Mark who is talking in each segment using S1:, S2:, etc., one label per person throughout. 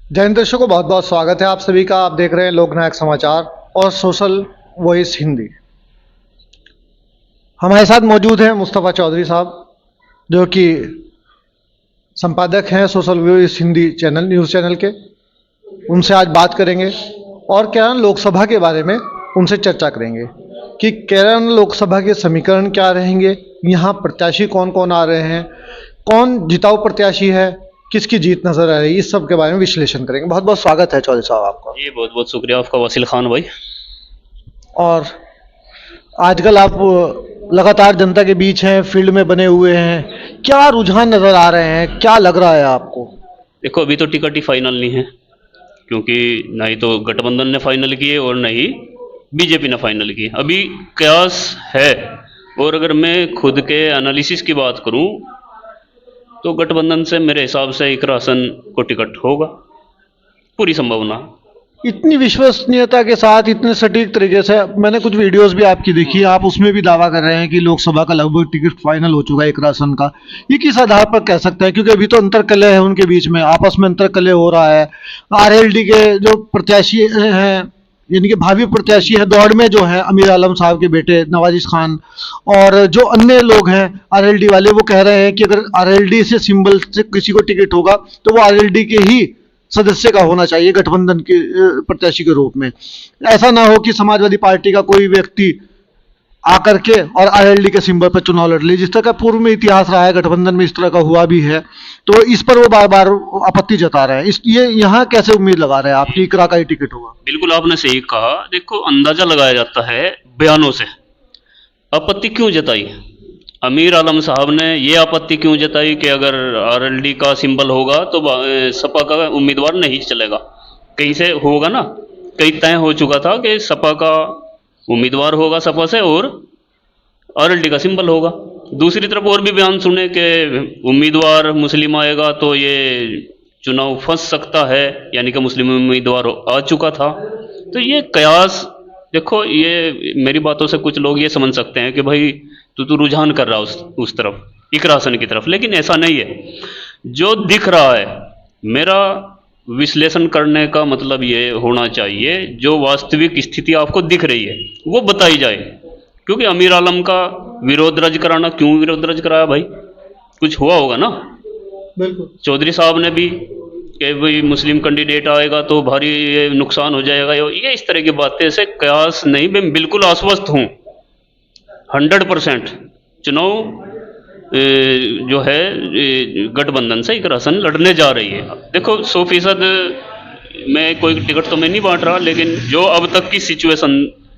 S1: जय हिंद दर्शकों को बहुत बहुत स्वागत है आप सभी का। आप देख रहे हैं लोकनायक समाचार और सोशल वॉइस हिंदी। हमारे साथ मौजूद हैं मुस्तफ़ा चौधरी साहब, जो कि संपादक हैं social voice Hindi channel news channel के। उनसे आज बात करेंगे और केरल लोकसभा के बारे में उनसे चर्चा करेंगे कि केरल लोकसभा के समीकरण क्या रहेंगे, यहाँ प्रत्याशी कौन कौन आ रहे हैं, कौन जिताऊ प्रत्याशी है, किसकी जीत नजर आ रही है, इस सब के बारे में विश्लेषण करेंगे। बहुत बहुत स्वागत है चौधरी साहब आपका।
S2: जी बहुत बहुत शुक्रिया आपका वसील खान भाई।
S1: और आजकल आप लगातार जनता के बीच हैं, फील्ड में बने हुए हैं, क्या रुझान नजर आ रहे हैं, क्या लग रहा है आपको?
S2: देखो अभी तो टिकट ही फाइनल नहीं है, क्योंकि ना ही तो गठबंधन ने फाइनल किए और न ही बीजेपी ने फाइनल किए। अभी कयास है। और अगर मैं खुद के एनालिसिस की बात करूं तो गठबंधन से मेरे हिसाब से इकरा हसन को टिकट होगा, पूरी संभावना।
S1: इतनी विश्वसनीयता के साथ, इतने सटीक तरीके से, मैंने कुछ वीडियोस भी आपकी देखी, आप उसमें भी दावा कर रहे हैं कि लोकसभा का लगभग टिकट फाइनल हो चुका है एक राशन का। ये किस आधार पर कह सकते हैं? क्योंकि अभी तो अंतर्कलह है उनके बीच में, आपस में अंतर्कलह हो रहा है। आरएलडी के जो प्रत्याशी हैं, यानी कि भावी प्रत्याशी है दौड़ में, जो है अमीर आलम साहब के बेटे नवाजिश खान, और जो अन्य लोग हैं आरएलडी वाले, वो कह रहे हैं कि अगर आरएलडी से सिंबल से किसी को टिकट होगा तो वो आरएलडी के ही सदस्य का होना चाहिए गठबंधन के प्रत्याशी के रूप में। ऐसा ना हो कि समाजवादी पार्टी का कोई व्यक्ति आकर के और आरएलडी के सिंबल पर चुनाव लड़ ले, जिस तरह का पूर्व में इतिहास रहा है गठबंधन में, इस तरह का हुआ भी है। तो इस पर वो बार बार आपत्ति जता रहे हैं। ये यहाँ कैसे उम्मीद लगा रहे हैं आपकी इकरा का ही टिकट होगा?
S2: बिल्कुल आपने सही कहा। देखो अंदाजा लगाया जाता है बयानों से। आपत्ति क्यों जताई अमीर आलम साहब ने? ये आपत्ति क्यों जताई कि अगर आरएलडी का सिंबल होगा तो सपा का उम्मीदवार नहीं चलेगा। कहीं से होगा ना, कहीं तय हो चुका था कि सपा का उम्मीदवार होगा सपा से और आरएलडी का सिंबल होगा। दूसरी तरफ और भी बयान सुने कि उम्मीदवार मुस्लिम आएगा तो ये चुनाव फंस सकता है, यानी कि मुस्लिम उम्मीदवार आ चुका था। तो ये कयास, देखो ये मेरी बातों से कुछ लोग ये समझ सकते हैं कि भाई तू रुझान कर रहा उस तरफ, इकरा हसन की तरफ, लेकिन ऐसा नहीं है। जो दिख रहा है, मेरा विश्लेषण करने का मतलब ये होना चाहिए जो वास्तविक स्थिति आपको दिख रही है वो बताई जाए। क्योंकि अमीर आलम का विरोध दर्ज कराना, क्यों विरोध दर्ज कराया भाई? कुछ हुआ होगा ना।
S1: बिल्कुल।
S2: चौधरी साहब ने भी कि भाई मुस्लिम कैंडिडेट आएगा तो भारी ये नुकसान हो जाएगा, ये इस तरह की बातें से कयास नहीं। मैं बिल्कुल आश्वस्त हूँ 100% चुनाव जो है गठबंधन से इकरा हसन लड़ने जा रही है। देखो 100% मैं कोई टिकट तो मैं नहीं बांट रहा, लेकिन जो अब तक की सिचुएशन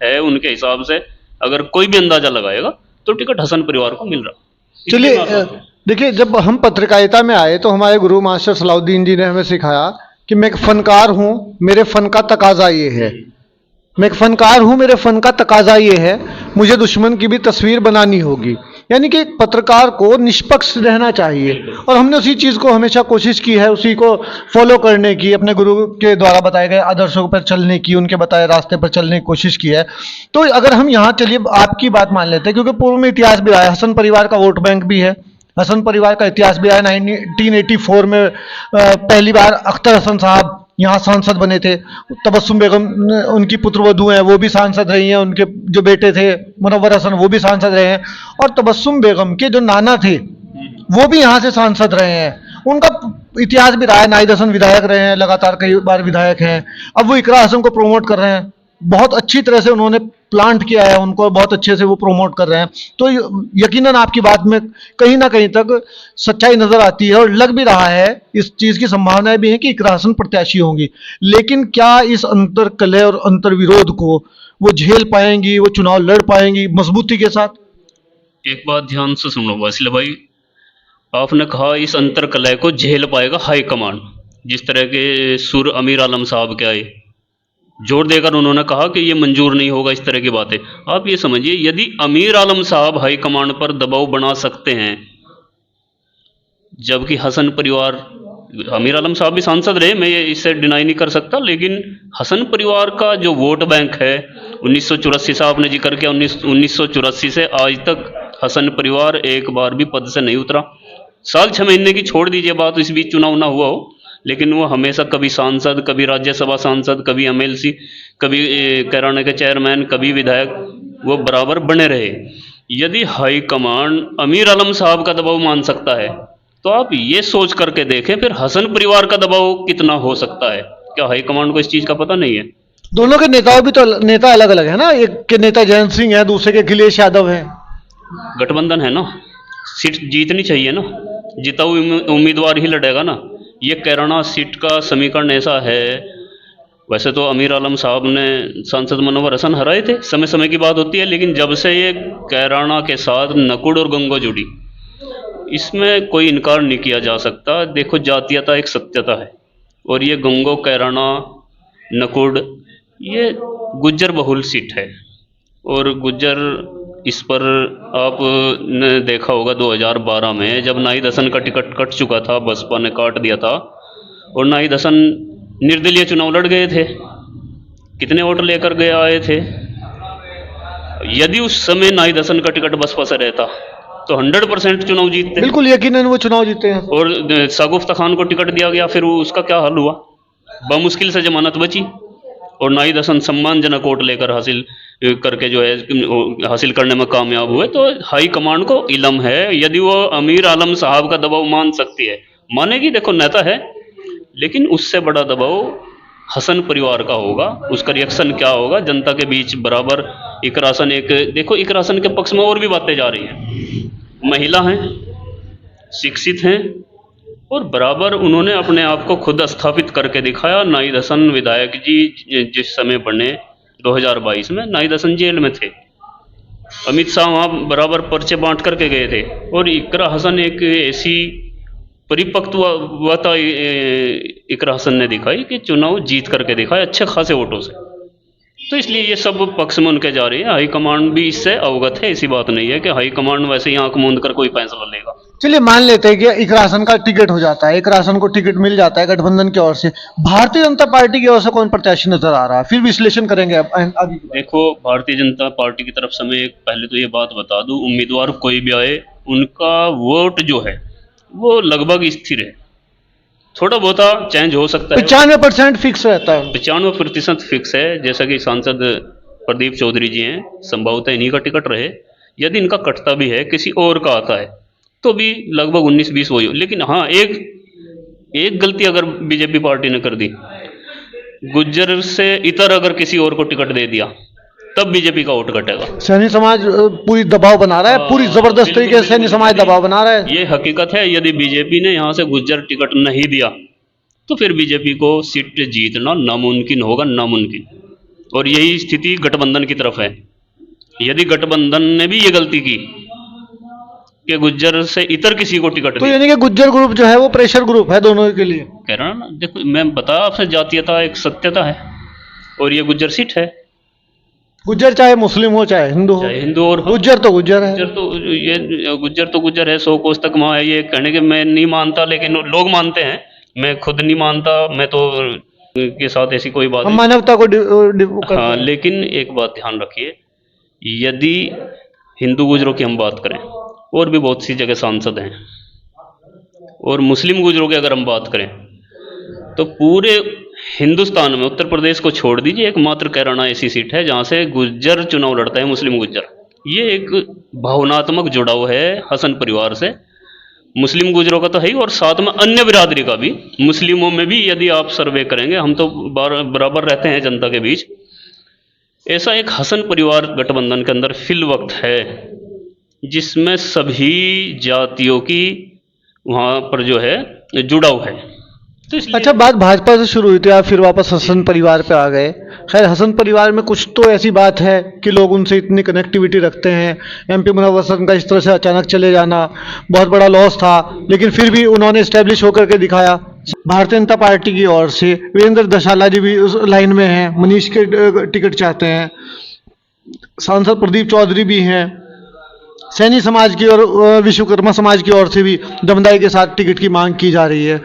S2: है उनके हिसाब से अगर कोई भी अंदाजा लगाएगा तो टिकट हसन परिवार को मिल रहा।
S1: चलिए, देखिए, जब हम पत्रकारिता में आए तो हमारे गुरु मास्टर सलाउद्दीन जी ने हमें सिखाया कि मैं एक फनकार हूँ, मेरे फन का तकाजा ये है। मैं एक फनकार हूँ, मेरे फन का तकाजा ये है, मुझे दुश्मन की भी तस्वीर बनानी होगी। यानी कि एक पत्रकार को निष्पक्ष रहना चाहिए, और हमने उसी चीज़ को हमेशा कोशिश की है, उसी को फॉलो करने की, अपने गुरु के द्वारा बताए गए आदर्शों पर चलने की, उनके बताए रास्ते पर चलने की कोशिश की है। तो अगर हम यहाँ, चलिए आपकी बात मान लेते हैं, क्योंकि पूर्व में इतिहास भी रहा है, हसन परिवार का वोट बैंक भी है, हसन परिवार का इतिहास भी है। 1984 में पहली बार अख्तर हसन साहब यहाँ सांसद बने थे। तबस्सुम बेगम उनकी पुत्रवधू हैं, वो भी सांसद रही हैं, उनके जो बेटे थे मुनव्वर हसन वो भी सांसद रहे हैं, और तबस्सुम बेगम के जो नाना थे वो भी यहाँ से सांसद रहे हैं। उनका इतिहास भी रहा है। नाहिद हसन विधायक रहे हैं, लगातार कई बार विधायक हैं। अब वो इकरा हसन को प्रमोट कर रहे हैं, बहुत अच्छी तरह से उन्होंने प्लांट किया है उनको, बहुत अच्छे से वो प्रमोट कर रहे हैं। तो यकीनन आपकी बात में कहीं ना कहीं तक सच्चाई नजर आती है, और लग भी रहा है, इस चीज की संभावनाएं भी है कि इकरा हसन प्रत्याशी होंगी। लेकिन क्या इस अंतर कलह और अंतर विरोध को वो झेल पाएंगी, वो चुनाव लड़ पाएंगी मजबूती के साथ?
S2: एक बात ध्यान से सुनो वसील भाई, आपने कहा इस अंतर कलह को झेल पाएगा हाईकमांड। जिस तरह के सुर अमीर आलम साहब के आए, जोर देकर उन्होंने कहा कि ये मंजूर नहीं होगा, इस तरह की बातें। आप ये समझिए, यदि अमीर आलम साहब हाईकमांड पर दबाव बना सकते हैं, जबकि हसन परिवार, अमीर आलम साहब भी सांसद रहे, मैं ये इससे डिनाई नहीं कर सकता, लेकिन हसन परिवार का जो वोट बैंक है 1984 से आपने जिक्र किया, 1984 से आज तक हसन परिवार एक बार भी पद से नहीं उतरा। साल 6 महीने की छोड़ दीजिए बात, इस बीच चुनाव ना हुआ हो, लेकिन वो हमेशा कभी सांसद, कभी राज्यसभा सांसद, कभी एमएलसी, कभी कैराना के चेयरमैन, कभी विधायक, वो बराबर बने रहे। यदि हाईकमांड अमीर आलम साहब का दबाव मान सकता है, तो आप ये सोच करके देखें फिर हसन परिवार का दबाव कितना हो सकता है। क्या हाईकमांड को इस चीज़ का पता नहीं है?
S1: दोनों के नेताओं भी तो नेता अलग अलग है ना, एक के नेता जयंत सिंह है, दूसरे के अखिलेश यादव है।
S2: गठबंधन है ना, सीट जीतनी चाहिए ना, जीता हुआ उम्मीदवार ही लड़ेगा ना। ये कैराना सीट का समीकरण ऐसा है। वैसे तो अमीर आलम साहब ने सांसद मनोहर हसन हराए थे, समय समय की बात होती है, लेकिन जब से ये कैराना के साथ नकुड़ और गंगो जुड़ी, इसमें कोई इनकार नहीं किया जा सकता। देखो, जातीयता एक सत्यता है, और ये गंगो, कैराना, नकुड़, ये गुज्जर बहुल सीट है। और गुज्जर, इस पर आपने देखा होगा 2012 में जब नाहिद हसन का टिकट कट चुका था, बसपा ने काट दिया था, और नाहिद हसन निर्दलीय चुनाव लड़ गए थे। कितने वोट लेकर गए आए थे? यदि उस समय नाहिद हसन का टिकट बसपा से रहता तो 100% चुनाव जीतते।
S1: बिल्कुल यकीनन वो चुनाव जीते हैं।
S2: और सागुफ्ता खान को टिकट दिया गया, फिर उसका क्या हाल हुआ? बमुश्किल से जमानत बची, और नाहिद हसन सम्मानजनक वोट लेकर हासिल करके जो है हासिल करने में कामयाब हुए। तो हाई कमांड को इल्म है, यदि वो अमीर आलम साहब का दबाव मान सकती है, मानेगी। देखो, नेता है, लेकिन उससे बड़ा दबाव हसन परिवार का होगा। उसका रिएक्शन क्या होगा जनता के बीच? बराबर इकरासन, एक देखो, इकरासन के पक्ष में और भी बातें जा रही हैं। महिला हैं, शिक्षित हैं, और बराबर उन्होंने अपने आप को खुद स्थापित करके दिखाया। नाहिद हसन विधायक जी जिस समय बने 2022 में, नाहिद हसन जेल में थे, अमित शाह वहाँ बराबर पर्चे बांट करके गए थे, और इकरा हसन एक ऐसी परिपक्वता इकरा हसन ने दिखाई कि चुनाव जीत करके दिखाए अच्छे खासे वोटों से। तो इसलिए ये सब पक्ष में उनके जा रही है। हाईकमांड भी इससे अवगत है। ऐसी बात नहीं है कि हाईकमांड वैसे ही आंख मूंद कर कोई फैसला लेगा।
S1: चलिए मान लेते हैं कि इकरासन का टिकट हो जाता है, इकरासन को टिकट मिल जाता है गठबंधन की ओर से, भारतीय जनता पार्टी की ओर से कौन प्रत्याशी नजर आ रहा है? फिर विश्लेषण करेंगे अब आगे की बात।
S2: देखो, भारतीय जनता पार्टी की तरफ से मैं पहले तो ये बात बता दूं, उम्मीदवार कोई भी आए, उनका वोट जो है वो लगभग स्थिर है। थोड़ा बहुत चेंज हो सकता है,
S1: 95% फिक्स रहता है।
S2: 95% फिक्स है। जैसा कि सांसद प्रदीप चौधरी जी हैं, संभवतः इन्हीं का टिकट रहे। यदि इनका कटता भी है, किसी और का आता है, तो भी लगभग 19-20 वही हो। लेकिन हाँ, एक गलती अगर बीजेपी पार्टी ने कर दी, गुज्जर से इतर अगर किसी और को टिकट दे दिया, तब बीजेपी का वोट घटेगा।
S1: सैनी समाज पूरी दबाव बना रहा है, पूरी जबरदस्त तरीके से सैनी समाज दबाव बना रहा है।
S2: ये हकीकत है। यदि बीजेपी ने यहाँ से गुज्जर टिकट नहीं दिया, तो फिर बीजेपी को सीट जीतना नामुमकिन होगा, नामुमकिन। और यही स्थिति गठबंधन की तरफ है। यदि गठबंधन ने भी ये गलती की कि गुज्जर से इतर किसी को टिकट
S1: तो
S2: दिया,
S1: यानी कि गुज्जर ग्रुप जो है वो प्रेशर ग्रुप है दोनों के लिए।
S2: कह रहा ना, देखो मैं बताया आपसे, जातीयता एक सत्यता है, और ये गुज्जर सीट है।
S1: गुज्जर चाहे मुस्लिम हो चाहे हिंदू हो,
S2: चाहे हिंदू और हो,
S1: गुज्जर तो गुज्जर है।
S2: गुज्जर है। 100 कोस तक माँ है। ये कहने के मैं नहीं मानता, लेकिन लोग मानते हैं, मैं खुद नहीं मानता। मैं तो के साथ ऐसी कोई बात
S1: हम
S2: नहीं।
S1: मानवता को करते
S2: हाँ,
S1: हैं।
S2: लेकिन एक बात ध्यान रखिए, यदि हिंदू गुजरों की हम बात करें, और भी बहुत सी जगह सांसद हैं, और मुस्लिम गुजरों की अगर हम बात करें, तो पूरे हिंदुस्तान में उत्तर प्रदेश को छोड़ दीजिए, एकमात्र कैराना ऐसी सीट है जहाँ से गुज्जर चुनाव लड़ता है, मुस्लिम गुज्जर। ये एक भावनात्मक जुड़ाव है हसन परिवार से, मुस्लिम गुजरों का तो है ही, और साथ में अन्य बिरादरी का भी। मुस्लिमों में भी यदि आप सर्वे करेंगे, हम तो बराबर रहते हैं जनता के बीच, ऐसा एक हसन परिवार गठबंधन के अंदर फिल वक्त है जिसमें सभी जातियों की वहाँ पर जो है जुड़ाव है। तो
S1: अच्छा, बात भाजपा से शुरू हुई थी, आप फिर वापस हसन परिवार पे आ गए। खैर, हसन परिवार में कुछ तो ऐसी बात है कि लोग उनसे इतनी कनेक्टिविटी रखते हैं। एमपी मुनव्वर हसन का इस तरह से अचानक चले जाना बहुत बड़ा लॉस था, लेकिन फिर भी उन्होंने स्टैब्लिश होकर के दिखाया। भारतीय जनता पार्टी की ओर से वीरेंद्र दशाला जी भी उस लाइन में हैं, मनीष के टिकट चाहते हैं, सांसद प्रदीप चौधरी भी हैं, सैनी समाज की और विश्वकर्मा समाज की ओर से भी दमदाई के साथ टिकट की मांग की जा रही है।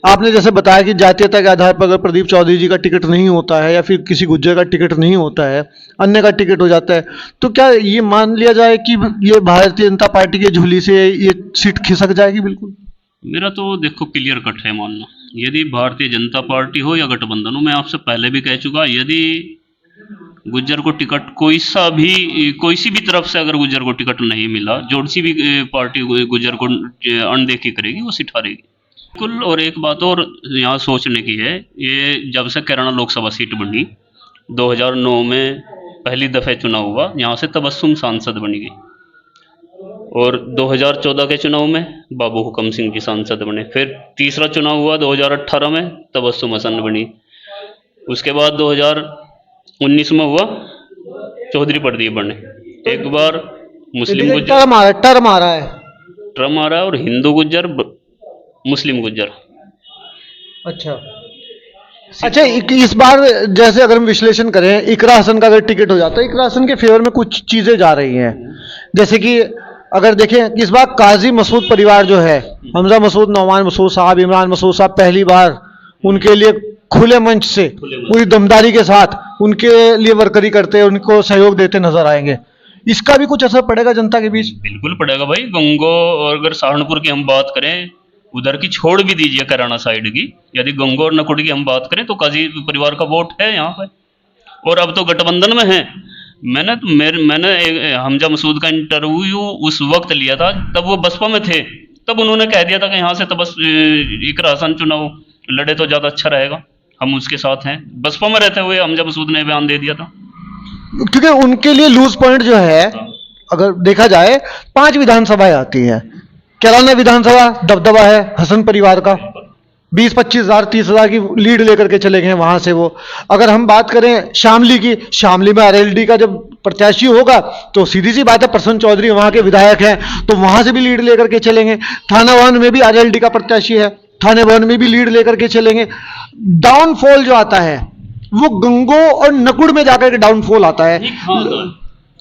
S1: आपने जैसे बताया कि जातीयता के आधार पर अगर प्रदीप चौधरी जी का टिकट नहीं होता है, या फिर किसी गुज्जर का टिकट नहीं होता है, अन्य का टिकट हो जाता है, तो क्या ये मान लिया जाए कि ये भारतीय जनता पार्टी की झोली से ये सीट खिसक जाएगी? बिल्कुल।
S2: मेरा तो देखो क्लियर कट है मानना, यदि भारतीय जनता पार्टी हो या गठबंधन हो, मैं आपसे पहले भी कह चुका, यदि गुज्जर को टिकट कोई सी भी तरफ से अगर गुज्जर को टिकट नहीं मिला, जो सी भी पार्टी गुज्जर को अनदेखी करेगी, वो सिठारेगी बिल्कुल। और एक बात और यहाँ सोचने की है, ये जब से कैराना लोकसभा सीट बनी 2009 में पहली दफ़े चुनाव हुआ, यहाँ से तबस्सुम सांसद बनी गई, और 2014 के चुनाव में बाबू हुकम सिंह जी सांसद बने। फिर तीसरा चुनाव हुआ 2018 में, तबस्सुम हसन बनी। उसके बाद 2019 में हुआ, चौधरी प्रदीप बने। एक बार मुस्लिम गुज्जर
S1: टर्म आ रहा है,
S2: ट्रम आ रहा है, और हिंदू गुज्जर मुस्लिम गुज्जर।
S1: अच्छा, इस बार जैसे अगर हम विश्लेषण करें, इकरा हसन का अगर टिकट हो जाता है, इकरा हसन के फेवर में कुछ चीजें जा रही हैं, जैसे कि अगर देखें इस बार काजी मसूद परिवार जो है, हमजा मसूद, नौमान मसूद साहब, इमरान मसूद साहब, पहली बार उनके लिए खुले मंच से पूरी दमदारी के साथ उनके लिए वर्करी करते, उनको सहयोग देते नजर आएंगे। इसका भी कुछ असर पड़ेगा जनता के बीच?
S2: बिल्कुल पड़ेगा भाई। गंगो और अगर सहारनपुर की हम बात करें, उधर की छोड़ भी दीजिए कैराना साइड की, यदि गंगो और नकुड़ की हम बात करें तो काजी परिवार का वोट है यहाँ पे, और अब तो गठबंधन में है। मैंने हमजा मसूद का इंटरव्यू उस वक्त लिया था, तब वो बसपा में थे, तब उन्होंने कह दिया था कि यहाँ से तो बस इकरा हसन चुनाव लड़े तो ज़्यादा अच्छा रहेगा, हम उसके साथ हैं। बसपा में रहते हुए हमजा मसूद ने बयान दे दिया था।
S1: क्योंकि उनके लिए लूज पॉइंट जो है, अगर देखा जाए 5 विधानसभाएं आती है, कैराना विधानसभा दबदबा है हसन परिवार का, 20-25 हज़ार 30 हज़ार की लीड लेकर के चले गए वहां से वो। अगर हम बात करें शामली की, शामली में आरएलडी का जब प्रत्याशी होगा तो सीधी सी बात है, प्रसन्न चौधरी वहां के विधायक हैं, तो वहां से भी लीड लेकर के चलेंगे। थाना वन में भी आरएलडी का प्रत्याशी है, थाने वन में भी लीड लेकर के चलेंगे। डाउनफॉल जो आता है वो गंगो और नकुड़ में जाकर के डाउनफॉल आता है।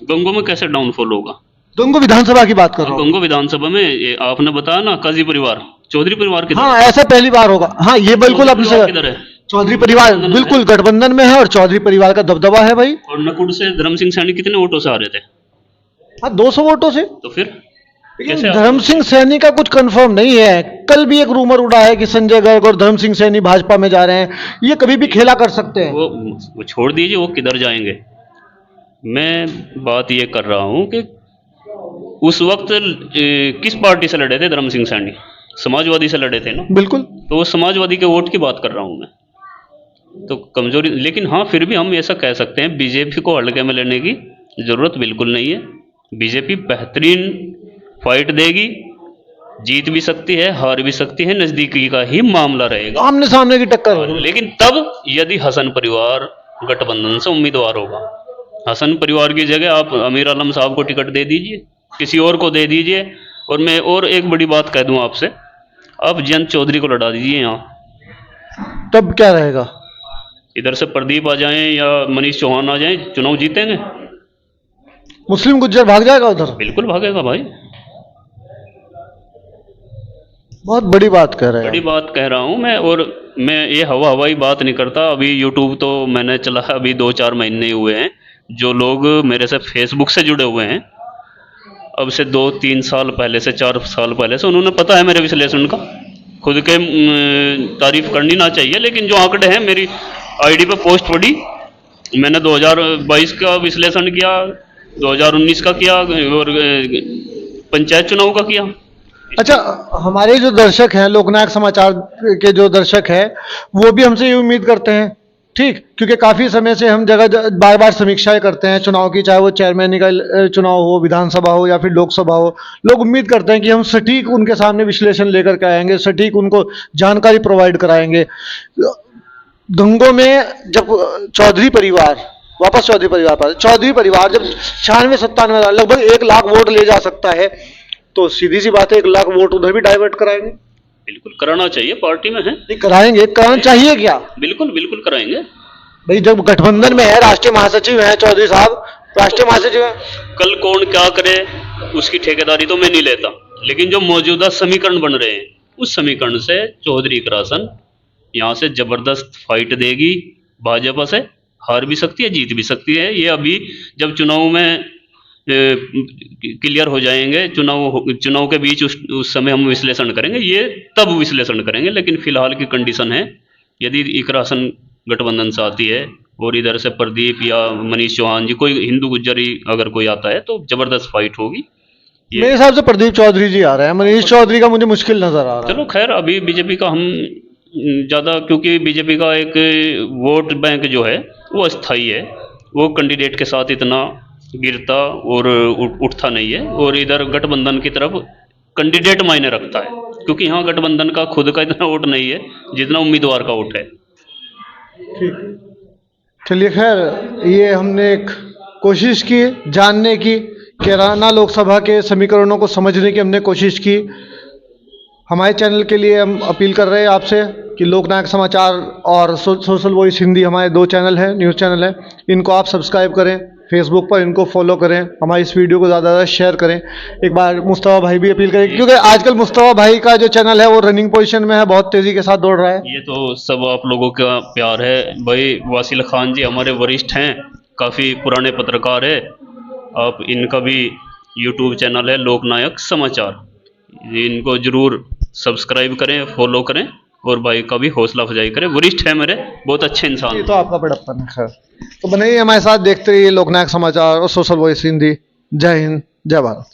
S2: गंगो में कैसे डाउनफॉल होगा?
S1: गंगो विधानसभा की बात कर रहा हूँ।
S2: गंगो विधानसभा में आपने बताया ना, काजी परिवार, चौधरी परिवार की,
S1: हाँ ऐसा पहली बार होगा। हाँ ये बिल्कुल आपने
S2: किधर है?
S1: चौधरी परिवार बिल्कुल गठबंधन में है, और चौधरी परिवार का दबदबा है भाई।
S2: और नकुड़ से धर्म सिंह सैनी कितने वोटों से आ रहे थे?
S1: हाँ 200 वोटों से।
S2: तो फिर
S1: धर्म सिंह सैनी का कुछ कंफर्म नहीं है। कल भी एक रूमर उड़ा है कि संजय गर्ग और धर्म सिंह सैनी भाजपा में जा रहे हैं, ये कभी भी खेला कर सकते हैं।
S2: वो छोड़ दीजिए, वो किधर जाएंगे। मैं बात ये कर रहा हूँ कि उस वक्त किस पार्टी से लड़े थे धर्म सिंह सैनी? समाजवादी से लड़े थे ना।
S1: बिल्कुल,
S2: तो वो समाजवादी के वोट की बात कर रहा हूँ मैं। तो कमजोरी, लेकिन हाँ फिर भी हम ऐसा कह सकते हैं, बीजेपी को हल्के में लेने की जरूरत बिल्कुल नहीं है। बीजेपी बेहतरीन फाइट देगी, जीत भी सकती है, हार भी सकती है, नजदीकी का ही मामला रहेगा,
S1: आमने सामने की टक्कर।
S2: लेकिन तब यदि हसन परिवार गठबंधन से उम्मीदवार होगा, हसन परिवार की जगह आप अमीर आलम साहब को टिकट दे दीजिए, किसी और को दे दीजिए। और मैं और एक बड़ी बात कह दूं आपसे, आप जयंत चौधरी को लड़ा दीजिए यहाँ,
S1: तब क्या रहेगा?
S2: इधर से प्रदीप आ जाएं या मनीष चौहान आ जाएं, चुनाव जीतेंगे।
S1: मुस्लिम गुज्जर भाग जाएगा उधर?
S2: बिल्कुल भागेगा भाई।
S1: बहुत बड़ी बात कह रहे हैं।
S2: बड़ी बात कह रहा हूँ मैं, और मैं ये हवाई बात नहीं करता। अभी यूट्यूब तो मैंने चला अभी 2-4 महीने हुए हैं। जो लोग मेरे से फेसबुक से जुड़े हुए हैं, अब से 2-3 साल पहले से, 4 साल पहले से, उन्होंने पता है मेरे विश्लेषण का। खुद के तारीफ करनी ना चाहिए, लेकिन जो आंकड़े हैं मेरी आईडी पे पोस्ट पड़ी, मैंने 2022 का विश्लेषण किया, 2019 का किया, और पंचायत चुनाव का किया।
S1: अच्छा, हमारे जो दर्शक हैं, लोकनायक समाचार के जो दर्शक हैं, वो भी हमसे ये उम्मीद करते हैं, ठीक, क्योंकि काफ़ी समय से हम जगह बार बार समीक्षाएं करते हैं चुनाव की, चाहे वो चेयरमैन का चुनाव हो, विधानसभा हो या फिर लोकसभा हो। लोग उम्मीद करते हैं कि हम सटीक उनके सामने विश्लेषण लेकर के आएंगे, सटीक उनको जानकारी प्रोवाइड कराएंगे। गंगों में जब चौधरी परिवार चौधरी परिवार जब 96-97 लगभग 1 लाख वोट ले जा सकता है, तो सीधी सी बात है 1 लाख वोट उधर भी डाइवर्ट कराएंगे।
S2: बिल्कुल कराना चाहिए, पार्टी में है।
S1: नहीं कराएंगे, कराना चाहिए क्या?
S2: बिल्कुल बिल्कुल कराएंगे
S1: भाई। जब गठबंधन में है, राष्ट्रीय महासचिव हैं चौधरी साहब, राष्ट्रीय महासचिव हैं।
S2: कल कौन क्या करे उसकी ठेकेदारी तो मैं नहीं लेता, लेकिन जो मौजूदा समीकरण बन रहे हैं, उस समीकरण से चौधरी इकरासन यहाँ से जबरदस्त फाइट देगी। भाजपा से हार भी सकती है, जीत भी सकती है। ये अभी जब चुनाव में क्लियर हो जाएंगे, चुनाव के बीच उस समय हम विश्लेषण करेंगे, ये तब विश्लेषण करेंगे। लेकिन फिलहाल की कंडीशन है, यदि इकरासन गठबंधन से आती है और इधर से प्रदीप या मनीष चौहान जी, कोई हिंदू गुज्जरी अगर कोई आता है तो जबरदस्त फाइट होगी।
S1: मेरे हिसाब से प्रदीप चौधरी जी आ रहे हैं, मनीष चौधरी का मुझे मुश्किल नजर आ रहा है।
S2: चलो खैर, अभी बीजेपी का हम ज़्यादा, क्योंकि बीजेपी का एक वोट बैंक जो है वो अस्थाई है, वो कैंडिडेट के साथ इतना गिरता और उठता नहीं है। और इधर गठबंधन की तरफ कैंडिडेट मायने रखता है, क्योंकि यहाँ गठबंधन का खुद का इतना वोट नहीं है जितना उम्मीदवार का वोट है।
S1: चलिए खैर, ये हमने एक कोशिश की जानने की, कैराना लोकसभा के समीकरणों को समझने की हमने कोशिश की। हमारे चैनल के लिए हम अपील कर रहे हैं आपसे कि लोकनायक समाचार और सोशल वॉइस हिंदी हमारे 2 चैनल हैं, न्यूज़ चैनल हैं, इनको आप सब्सक्राइब करें, फेसबुक पर इनको फॉलो करें, हमारी इस वीडियो को ज़्यादा से ज़्यादा शेयर करें। एक बार मुस्तफ़ा भाई भी अपील करें, क्योंकि आजकल मुस्तफ़ा भाई का जो चैनल है वो रनिंग पोजीशन में है, बहुत तेज़ी के साथ दौड़ रहा है।
S2: ये तो सब आप लोगों का प्यार है भाई। वासिल खान जी हमारे वरिष्ठ हैं, काफ़ी पुराने पत्रकार है। आप इनका भी यूट्यूब चैनल है लोकनायक समाचार, इनको ज़रूर सब्सक्राइब करें, फॉलो करें और भाई का भी हौसला अफजाई करें। वरिष्ठ है मेरे, बहुत अच्छे इंसान।
S1: ये तो आपका बड़प्पन है। खैर, तो बने ही हमारे साथ, देखते रहिए लोकनायक समाचार और सोशल वॉइस हिंदी। जय हिंद, जय भारत।